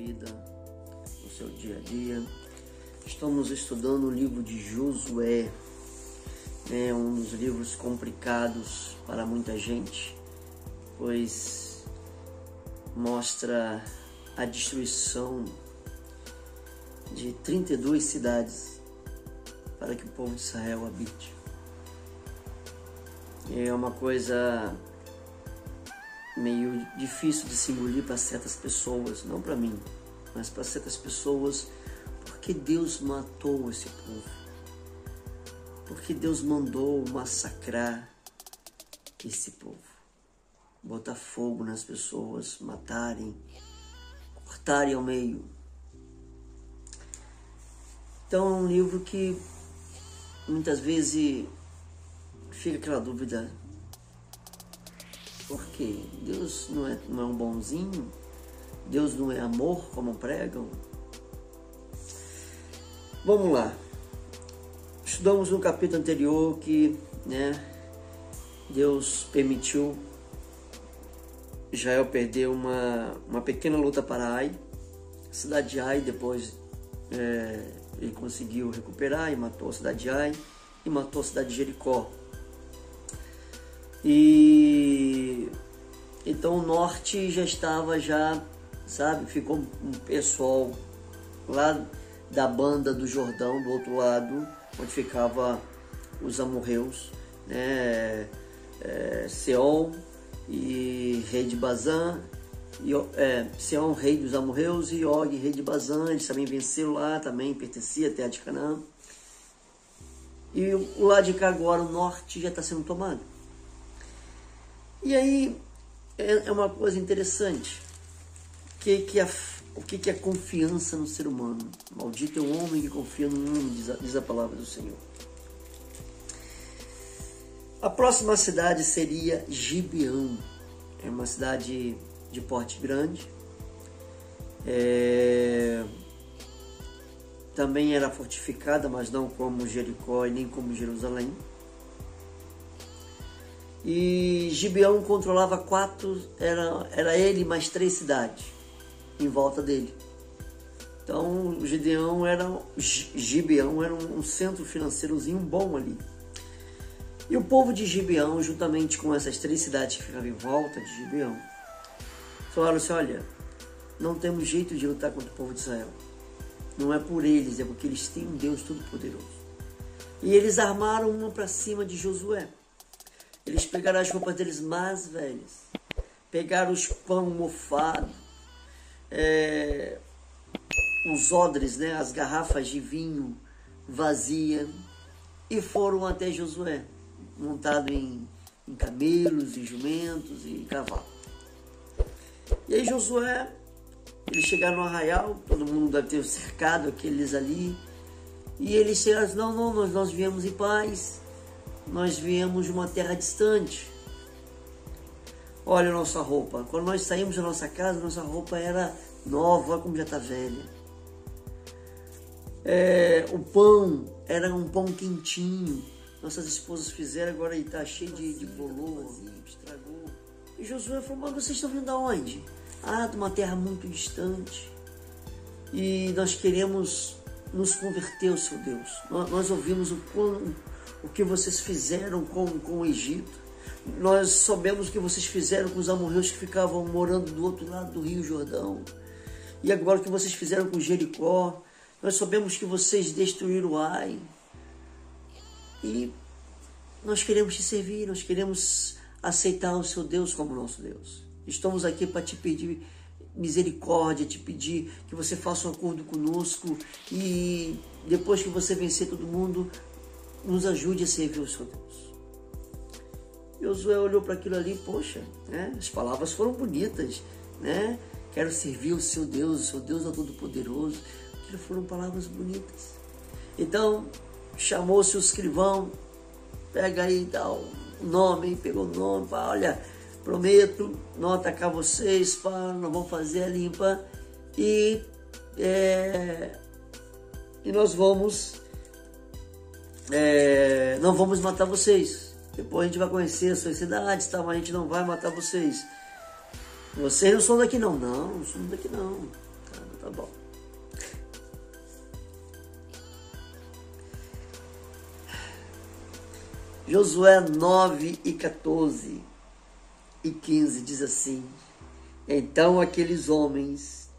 vida, no seu dia a dia. Estamos estudando o livro de Josué, um dos livros complicados para muita gente, pois mostra a destruição de 32 cidades para que o povo de Israel habite. É uma coisa meio difícil de se engolir para certas pessoas, não para mim, mas para certas pessoas, porque Deus matou esse povo, porque Deus mandou massacrar esse povo, botar fogo nas pessoas, matarem, cortarem ao meio. Então é um livro que muitas vezes fica aquela dúvida: por quê? Deus não é um bonzinho? Deus não é amor, como pregam? Vamos lá. Estudamos no capítulo anterior que Deus permitiu Israel perder uma pequena luta para Ai. A cidade de Ai, depois ele conseguiu recuperar e matou a cidade de Ai e matou a cidade de Jericó. E então o norte já estava, ficou um pessoal lá da banda do Jordão, do outro lado, onde ficava os amorreus, Seom e rei de Bazã, Seom, rei dos amorreus, e Og, rei de Bazã. Eles também venceram lá, também pertencia à terra de Canaã. E o lado de cá agora, o norte, já está sendo tomado. E aí é uma coisa interessante. O que é confiança no ser humano? Maldito é o homem que confia no mundo, diz a palavra do Senhor. A próxima cidade seria Gibeão. É uma cidade de porte grande. Também era fortificada, mas não como Jericó e nem como Jerusalém. E Gibeão controlava era ele mais 3 cidades em volta dele. Então Gibeão era um centro financeirozinho bom ali. E o povo de Gibeão, juntamente com essas 3 cidades que ficavam em volta de Gibeão, falaram assim: olha, não temos jeito de lutar contra o povo de Israel. Não é por eles, é porque eles têm um Deus Todo-Poderoso. E eles armaram uma para cima de Josué. Eles pegaram as roupas deles mais velhas, pegaram os pão mofado, os odres, as garrafas de vinho vazia, e foram até Josué, montado em camelos, e jumentos e cavalos. E aí Josué, eles chegaram no arraial, todo mundo deve ter cercado aqueles ali, e eles disseram: não, nós viemos em paz. Nós viemos de uma terra distante. Olha a nossa roupa. Quando nós saímos da nossa casa, nossa roupa era nova, como já está velha. O pão era um pão quentinho. Nossas esposas fizeram, agora está cheio de bolor, estragou. E Josué falou: mas vocês estão vindo de onde? De uma terra muito distante. E nós queremos nos converter ao seu Deus. Nós ouvimos o que vocês fizeram com o Egito. Nós soubemos o que vocês fizeram com os amorreus que ficavam morando do outro lado do Rio Jordão. E agora o que vocês fizeram com Jericó. Nós soubemos que vocês destruíram Ai. E nós queremos te servir, nós queremos aceitar o seu Deus como nosso Deus. Estamos aqui para te pedir misericórdia, te pedir que você faça um acordo conosco e depois que você vencer todo mundo, nos ajude a servir o seu Deus. Josué olhou para aquilo ali: poxa, as palavras foram bonitas, quero servir o seu Deus é o Todo-Poderoso. Aquilo foram palavras bonitas. Então chamou-se o escrivão, pega aí, dá o nome, pegou o nome, fala: olha, prometo não atacar vocês, não vamos fazer a limpa e nós vamos não vamos matar vocês. Depois a gente vai conhecer as suas cidades, mas a gente não vai matar vocês. Vocês não são daqui não. Não somos daqui não. tá bom. Josué 9 e 14 e 15 diz assim: Então aqueles homens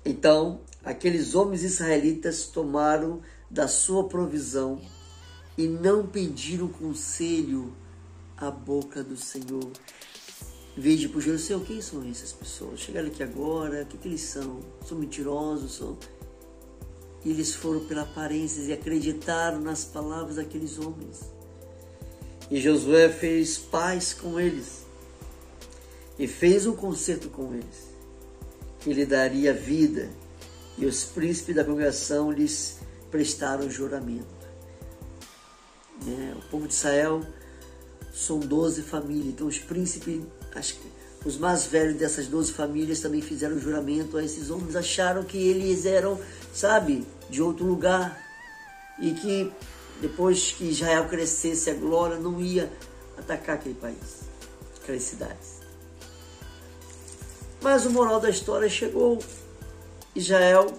israelitas tomaram da sua provisão e não pediram conselho à boca do Senhor. Em vez de puxar, Senhor, quem são essas pessoas? Chegaram aqui agora, o que eles são? São mentirosos? E eles foram pela aparência e acreditaram nas palavras daqueles homens. E Josué fez paz com eles e fez um concerto com eles, que lhe daria vida, e os príncipes da congregação lhes prestaram juramento. O povo de Israel são 12 famílias, então os príncipes, os mais velhos dessas 12 famílias também fizeram juramento a esses homens, acharam que eles eram, de outro lugar, e que depois que Israel crescesse, a glória não ia atacar aquele país, aquelas cidades. Mas o moral da história chegou, Israel,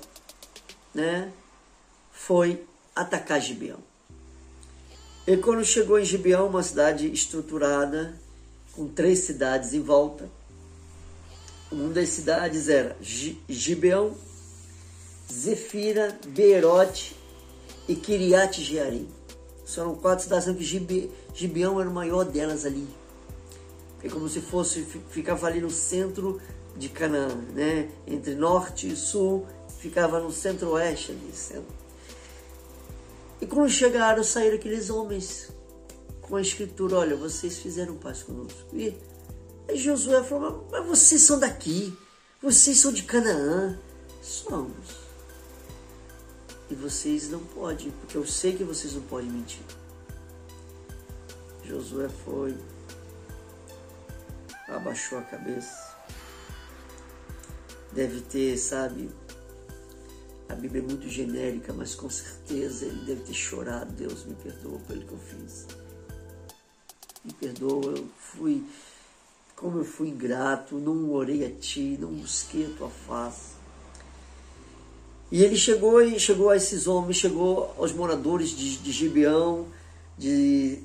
foi atacar Gibeão. E quando chegou em Gibeão, uma cidade estruturada, com 3 cidades em volta, uma das cidades era Gibeão, Zefira, Beerote e Kiriat Jearim. São 4 cidades, sendo que Gibeão era o maior delas ali. É como se fosse, ficava ali no centro de Canaã, entre norte e sul, ficava no centro-oeste ali, centro. E quando chegaram, saíram aqueles homens com a escritura: olha, vocês fizeram paz conosco. E Josué falou: mas vocês são daqui, vocês são de Canaã. Somos. E vocês não podem, porque eu sei que vocês não podem mentir. Josué foi, abaixou a cabeça. Deve ter, a Bíblia é muito genérica, mas com certeza ele deve ter chorado. Deus, me perdoa pelo que eu fiz. Me perdoa, como eu fui ingrato, não orei a Ti, não busquei a Tua face. E ele chegou a esses homens, chegou aos moradores de Gibeão, de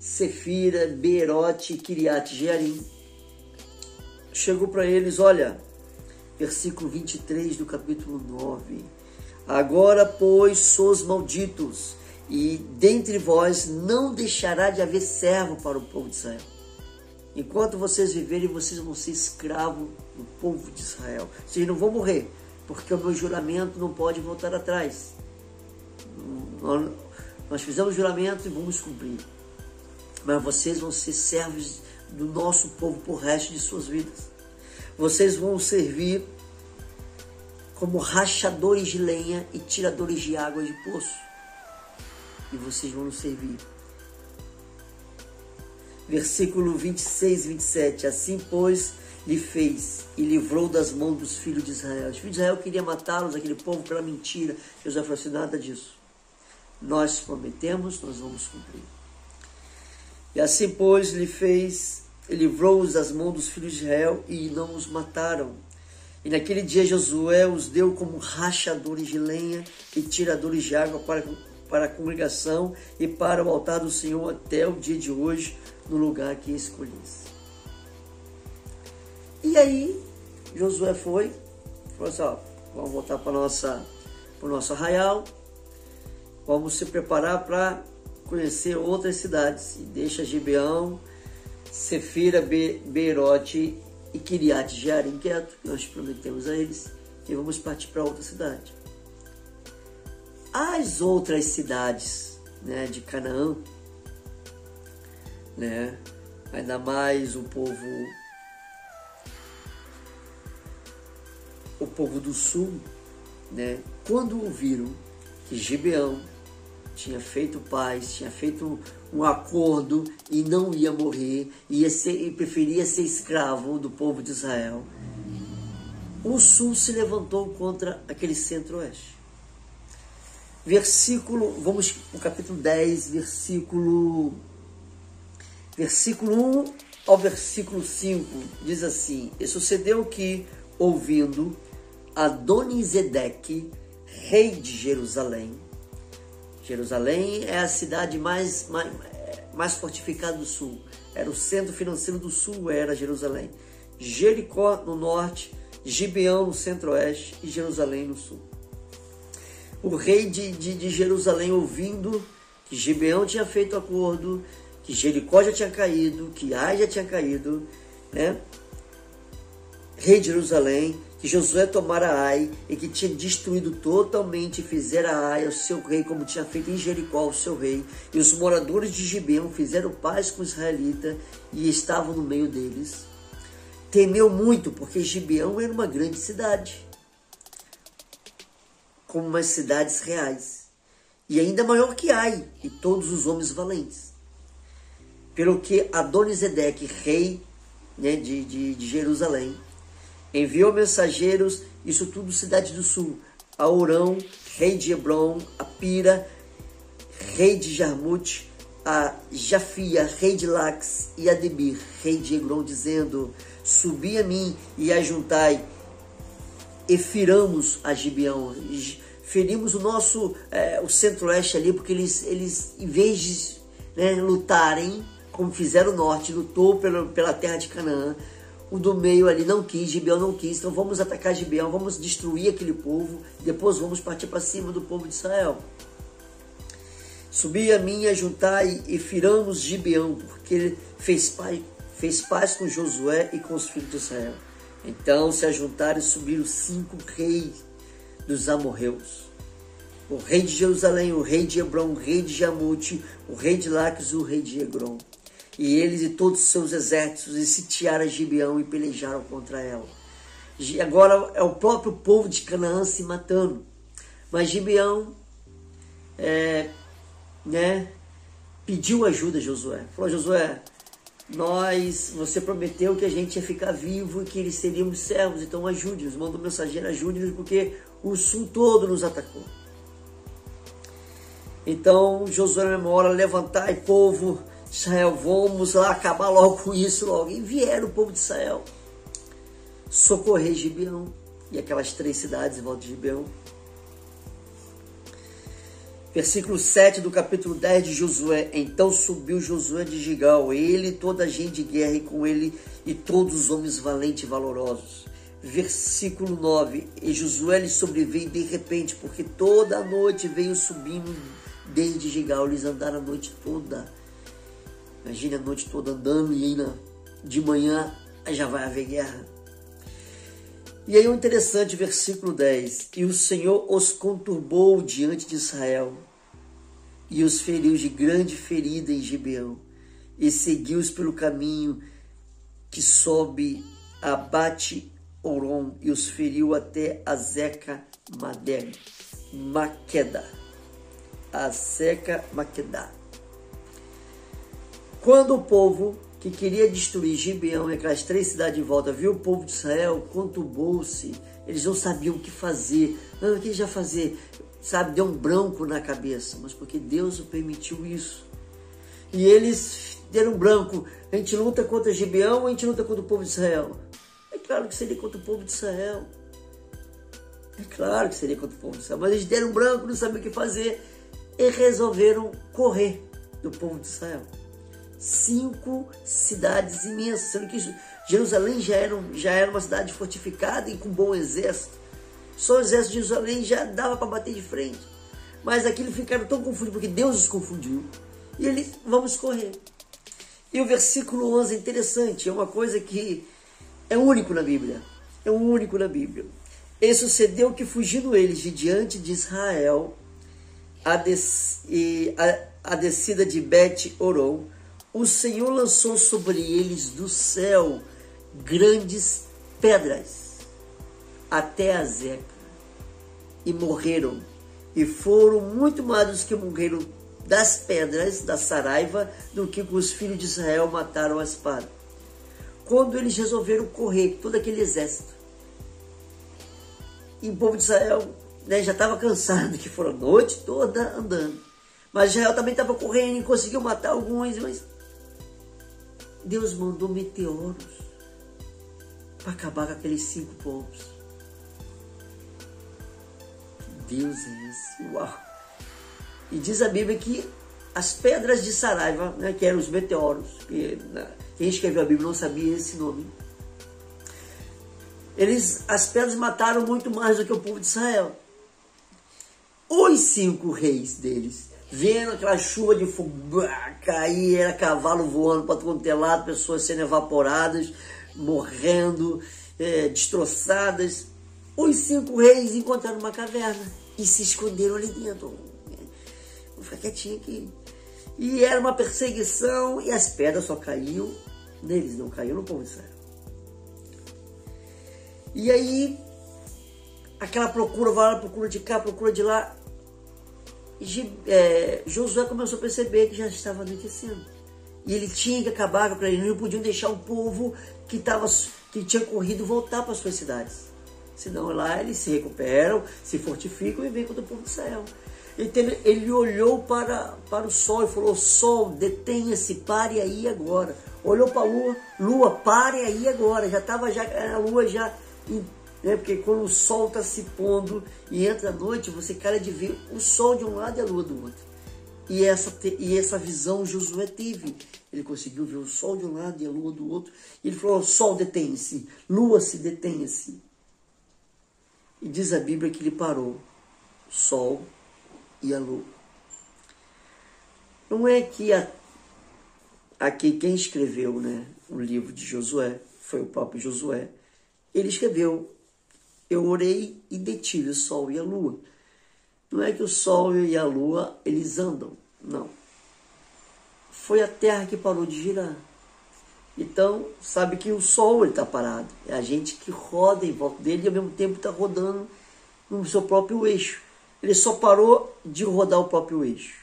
Zefira, Beerote e Kiriat Jearim. Chegou para eles: olha, versículo 23 do capítulo 9. Agora, pois, sois malditos, e dentre vós não deixará de haver servo para o povo de Israel. Enquanto vocês viverem, vocês vão ser escravos do povo de Israel. Vocês não vão morrer, porque o meu juramento não pode voltar atrás. Nós fizemos juramento e vamos cumprir. Mas vocês vão ser servos do nosso povo por resto de suas vidas. Vocês vão servir como rachadores de lenha e tiradores de água de poço. E vocês vão nos servir. Versículo 26 e 27. Assim, pois, lhe fez e livrou das mãos dos filhos de Israel. Os filhos de Israel queriam matá-los, aquele povo, pela mentira. Josué falou assim: nada disso. Nós prometemos, nós vamos cumprir. E assim, pois, lhe fez e livrou-os das mãos dos filhos de Israel e não os mataram. E naquele dia Josué os deu como rachadores de lenha e tiradores de água para a congregação e para o altar do Senhor até o dia de hoje, no lugar que escolhesse. E aí Josué falou assim: vamos voltar para o nosso arraial, vamos se preparar para conhecer outras cidades. E deixa Gibeão, Zefira, Beerote e Kiriat Jearim quieto, que nós prometemos a eles, e vamos partir para outra cidade. As outras cidades, de Canaã, ainda mais o povo do sul, quando ouviram que Gibeão tinha feito paz, tinha feito um acordo e não ia morrer, e preferia ser escravo do povo de Israel, o sul se levantou contra aquele centro-oeste. Vamos para o capítulo 10, versículo 1 ao versículo 5, diz assim: E sucedeu que, ouvindo Adonisedeque, rei de Jerusalém. Jerusalém é a cidade mais fortificada do sul. Era o centro financeiro do sul, era Jerusalém. Jericó no norte, Gibeão no centro-oeste e Jerusalém no sul. O rei de Jerusalém, ouvindo que Gibeão tinha feito acordo, que Jericó já tinha caído, que Ai já tinha caído, né? Rei de Jerusalém, que Josué tomara Ai e que tinha destruído totalmente e fizera Ai ao seu rei, como tinha feito em Jericó ao seu rei. E os moradores de Gibeão fizeram paz com os israelitas e estavam no meio deles. Temeu muito, porque Gibeão era uma grande cidade, como umas cidades reais, e ainda maior que Ai e todos os homens valentes. Pelo que Adonisedeque, rei, né, de Jerusalém, enviou mensageiros, isso tudo cidade do sul, a Orão, rei de Hebron, a Pira, rei de Jarmute, a Jafia, rei de Lax, e a Debir, rei de Egron, dizendo: subi a mim e ajuntai, e firamos a Gibeão. Ferimos o centro-oeste ali, porque eles em vez de, né, lutarem, como fizeram o norte, lutou pela terra de Canaã, o do meio ali não quis, Gibeão não quis, então vamos atacar Gibeão, vamos destruir aquele povo, depois vamos partir para cima do povo de Israel. Subi a mim e ajuntai, e firamos Gibeão, porque ele fez paz com Josué e com os filhos de Israel. Então se ajuntaram e subiram 5 reis dos amorreus: o rei de Jerusalém, o rei de Hebron, o rei de Jamute, o rei de Laques e o rei de Egron. E eles e todos os seus exércitos e sitiaram Gibeão e pelejaram contra ela. E agora é o próprio povo de Canaã se matando. Mas Gibeão pediu ajuda a Josué. Falou: Josué, você prometeu que a gente ia ficar vivo e que eles seríamos servos, então ajude-nos, mandou mensageiro, ajude-nos, porque o sul todo nos atacou. Então Josué, na mesma hora: levantai, povo de Israel, vamos lá acabar logo com isso logo. E vieram o povo de Israel socorrer Gibeão e aquelas 3 cidades em volta de Gibeão. Versículo 7 do capítulo 10 de Josué. Então subiu Josué de Gigal, ele e toda a gente de guerra, e com ele e todos os homens valentes e valorosos. Versículo 9. E Josué lhes sobreveio de repente, porque toda a noite veio subindo desde Gigal. Eles andaram a noite toda. Imagina a noite toda andando, e ainda de manhã já vai haver guerra. E aí o interessante, versículo 10. E o Senhor os conturbou diante de Israel, e os feriu de grande ferida em Gibeão, e seguiu-os pelo caminho que sobe a Bate-Oron, e os feriu até a Zeca Maqueda. A Zeca Maquedá. Quando o povo que queria destruir Gibeão e aquelas 3 cidades em volta viu o povo de Israel, conturbou-se. Eles não sabiam o que fazer. O que já fazer? Sabe, deu um branco na cabeça, mas porque Deus o permitiu isso. E eles deram um branco. A gente luta contra Gibeão ou a gente luta contra o povo de Israel? É claro que seria contra o povo de Israel. É claro que seria contra o povo de Israel. Mas eles deram um branco, não sabiam o que fazer, e resolveram correr do povo de Israel. 5 cidades imensas, sendo que Jerusalém já era uma cidade fortificada e com bom exército. Só o exército de Jerusalém já dava para bater de frente. Mas aqui ficaram tão confundidos, porque Deus os confundiu. E eles, vamos correr. E o versículo 11 é interessante, é uma coisa que é único na Bíblia. É único na Bíblia. E sucedeu que, fugindo eles de diante de Israel, a descida de Bet-Oron, o Senhor lançou sobre eles do céu grandes pedras até a Zeca, e morreram, e foram muito mais dos que morreram das pedras da Saraiva do que os filhos de Israel mataram a espada. Quando eles resolveram correr, todo aquele exército, e o povo de Israel, né, já estava cansado, que foram a noite toda andando, mas Israel também estava correndo e conseguiu matar alguns, mas Deus mandou meteoros para acabar com aqueles 5 povos. Deus é esse? Uau! E diz a Bíblia que as pedras de Saraiva, né, que eram os meteoros, quem escreveu a Bíblia não sabia esse nome, as pedras mataram muito mais do que o povo de Israel. Os 5 reis deles, vendo aquela chuva de fogo cair, era cavalo voando para todo lado, pessoas sendo evaporadas, morrendo, destroçadas. Os 5 reis encontraram uma caverna e se esconderam ali dentro. Vou ficar quietinho aqui. E era uma perseguição e as pedras só caíam neles, não caíam no povo de Israel. E aí, aquela procura, vai lá, procura de cá, procura de lá. Josué começou a perceber que já estava anoitecendo. E ele tinha que acabar com ele. Não podiam deixar o povo que tinha corrido voltar para as suas cidades. Senão lá eles se recuperam, se fortificam e vêm contra o povo de Israel. Então ele olhou para o sol e falou: sol, detenha-se, pare aí agora. Olhou para a lua, pare aí agora. Já estava a lua já... Porque quando o sol está se pondo e entra a noite, você cara de ver o sol de um lado e a lua do outro. E essa visão Josué teve. Ele conseguiu ver o sol de um lado e a lua do outro. E ele falou: sol, detenha-se, lua, se detenha-se. E diz a Bíblia que ele parou o sol e a lua. Não é que aqui quem escreveu, né, o livro de Josué foi o próprio Josué. Ele escreveu: eu orei e detive o sol e a lua. Não é que o sol e a lua, eles andam. Não. Foi a terra que parou de girar. Então, sabe que o sol está parado. É a gente que roda em volta dele e ao mesmo tempo está rodando no seu próprio eixo. Ele só parou de rodar o próprio eixo.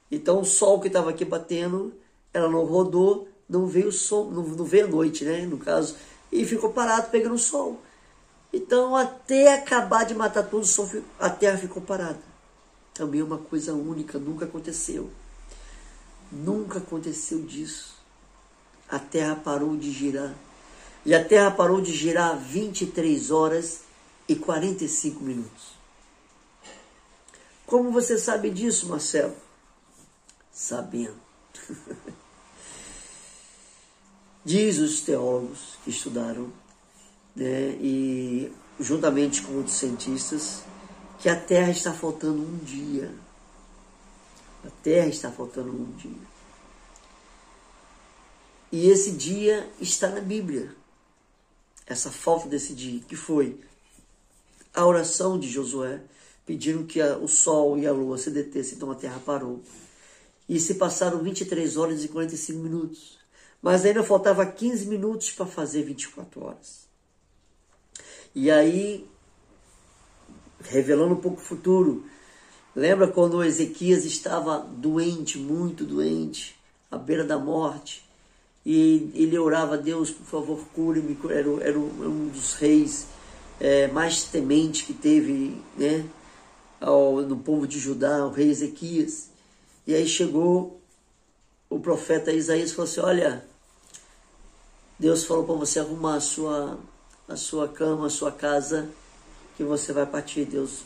Então, o sol que estava aqui batendo, ela não rodou, não veio o sol, não veio a noite, né, no caso, e ficou parado pegando o sol. Então, até acabar de matar tudo, a terra ficou parada. Também é uma coisa única, nunca aconteceu. Nunca aconteceu disso. A terra parou de girar. E a terra parou de girar 23 horas e 45 minutos. Como você sabe disso, Marcelo? Sabendo. Diz os teólogos que estudaram, né, e juntamente com outros cientistas, que a Terra está faltando um dia. A Terra está faltando um dia. E esse dia está na Bíblia. Essa falta desse dia, que foi a oração de Josué, pedindo que o sol e a lua se detessem, então a terra parou. E se passaram 23 horas e 45 minutos. Mas ainda faltava 15 minutos para fazer 24 horas. E aí, revelando um pouco o futuro, lembra quando Ezequias estava doente, muito doente, à beira da morte, e ele orava a Deus: por favor, cure-me. Era um dos reis mais tementes que teve, né, no povo de Judá, o rei Ezequias. E aí chegou o profeta Isaías e falou assim: olha, Deus falou para você arrumar a sua cama, a sua casa, que você vai partir, Deus.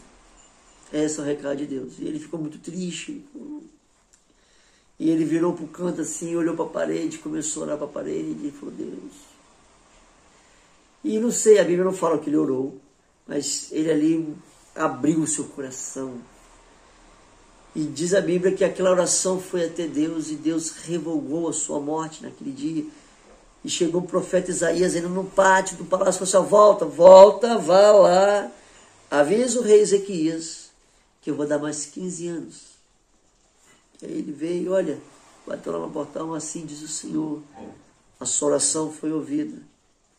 Esse é o recado de Deus. E ele ficou muito triste. E ele virou para o canto assim, olhou para a parede, começou a orar para a parede e falou: Deus. E não sei, a Bíblia não fala que ele orou, mas ele ali abriu o seu coração. E diz a Bíblia que aquela oração foi até Deus e Deus revogou a sua morte naquele dia. E chegou o profeta Isaías ainda no pátio do palácio e falou assim: volta, vá lá, avisa o rei Ezequias que eu vou dar mais 15 anos. E aí ele veio, olha, bateu lá no portão, assim diz o Senhor: a sua oração foi ouvida,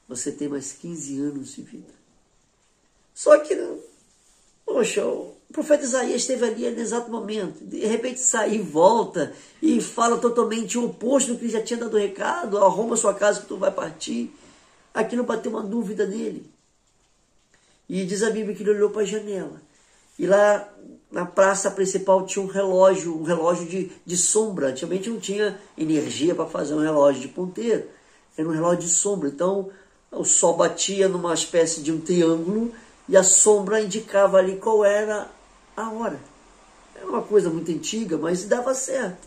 você tem mais 15 anos de vida. Só que, poxa, o profeta Isaías esteve ali no exato momento, de repente sai e volta e fala totalmente o oposto do que ele já tinha dado o recado: arruma sua casa que tu vai partir. Aquilo bateu uma dúvida nele. E diz a Bíblia que ele olhou para a janela. E lá na praça principal tinha um relógio de sombra. Antigamente não tinha energia para fazer um relógio de ponteiro. Era um relógio de sombra. Então o sol batia numa espécie de um triângulo e a sombra indicava ali qual era a hora. É uma coisa muito antiga, mas dava certo.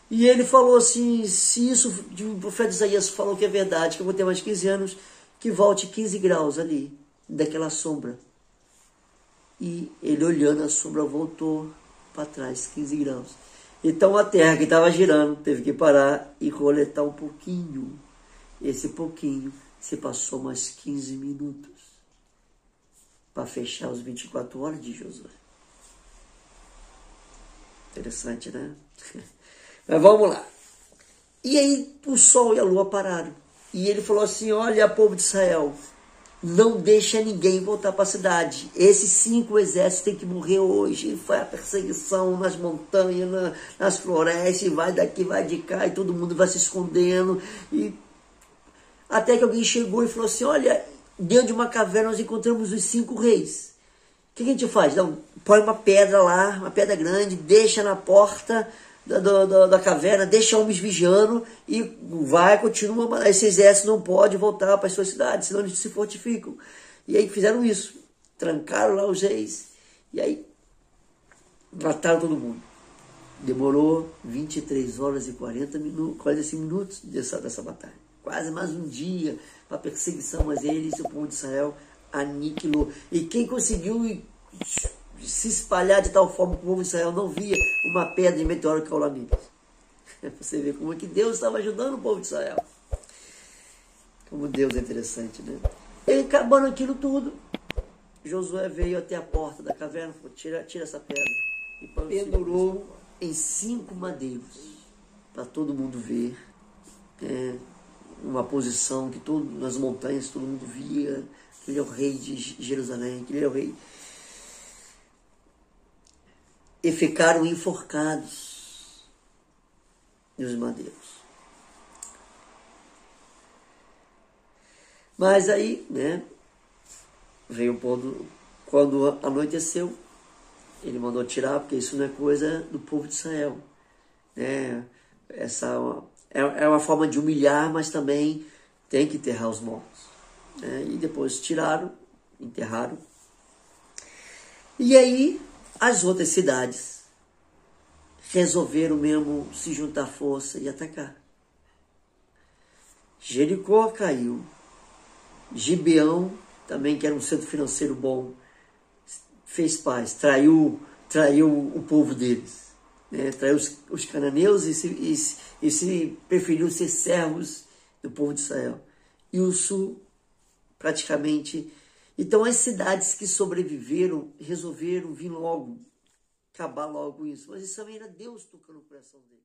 E ele falou assim, se isso o profeta Isaías falou que é verdade, que eu vou ter mais 15 anos, que volte 15 graus ali, daquela sombra. E ele olhando a sombra voltou para trás, 15 graus. Então a terra que estava girando teve que parar e roletar um pouquinho. Esse pouquinho se passou mais 15 minutos para fechar os 24 horas de Josué. Interessante, né? Mas vamos lá. E aí o sol e a lua pararam. E ele falou assim, olha, povo de Israel, não deixa ninguém voltar para a cidade. Esses 5 exércitos têm que morrer hoje. E foi a perseguição nas montanhas, nas florestas, e vai daqui, vai de cá, e todo mundo vai se escondendo. E até que alguém chegou e falou assim, olha, dentro de uma caverna nós encontramos os 5 reis. O que a gente faz? Não, põe uma pedra lá, uma pedra grande, deixa na porta da caverna, deixa homens vigiando e vai, continua, esse exército não pode voltar para as suas cidades, senão eles se fortificam. E aí fizeram isso, trancaram lá os reis, e aí mataram todo mundo. Demorou 23 horas e 40 minutos, 45 minutos dessa batalha. Quase mais um dia para perseguição, mas eles, o povo de Israel, aniquilou. E quem conseguiu se espalhar de tal forma que o povo de Israel não via uma pedra de meteoro que caiu lá neles. Você vê como é que Deus estava ajudando o povo de Israel. Como Deus é interessante, né? E acabando aquilo tudo, Josué veio até a porta da caverna e falou, tira essa pedra. E pendurou em 5 madeiros, para todo mundo ver. Uma posição que nas montanhas todo mundo via, que ele é o rei de Jerusalém, que ele é o rei. E ficaram enforcados nos madeiros. Mas aí, né, veio o povo, quando anoiteceu, ele mandou tirar, porque isso não é coisa do povo de Israel. Essa é uma forma de humilhar, mas também tem que enterrar os mortos. E depois tiraram, enterraram. E aí as outras cidades resolveram mesmo se juntar força e atacar. Jericó caiu. Gibeão, também que era um centro financeiro bom, fez paz, traiu o povo deles. Traiu os cananeus e se preferiu ser servos do povo de Israel. E o sul, praticamente. Então as cidades que sobreviveram resolveram vir logo, acabar logo isso. Mas isso também era Deus tocando o coração deles.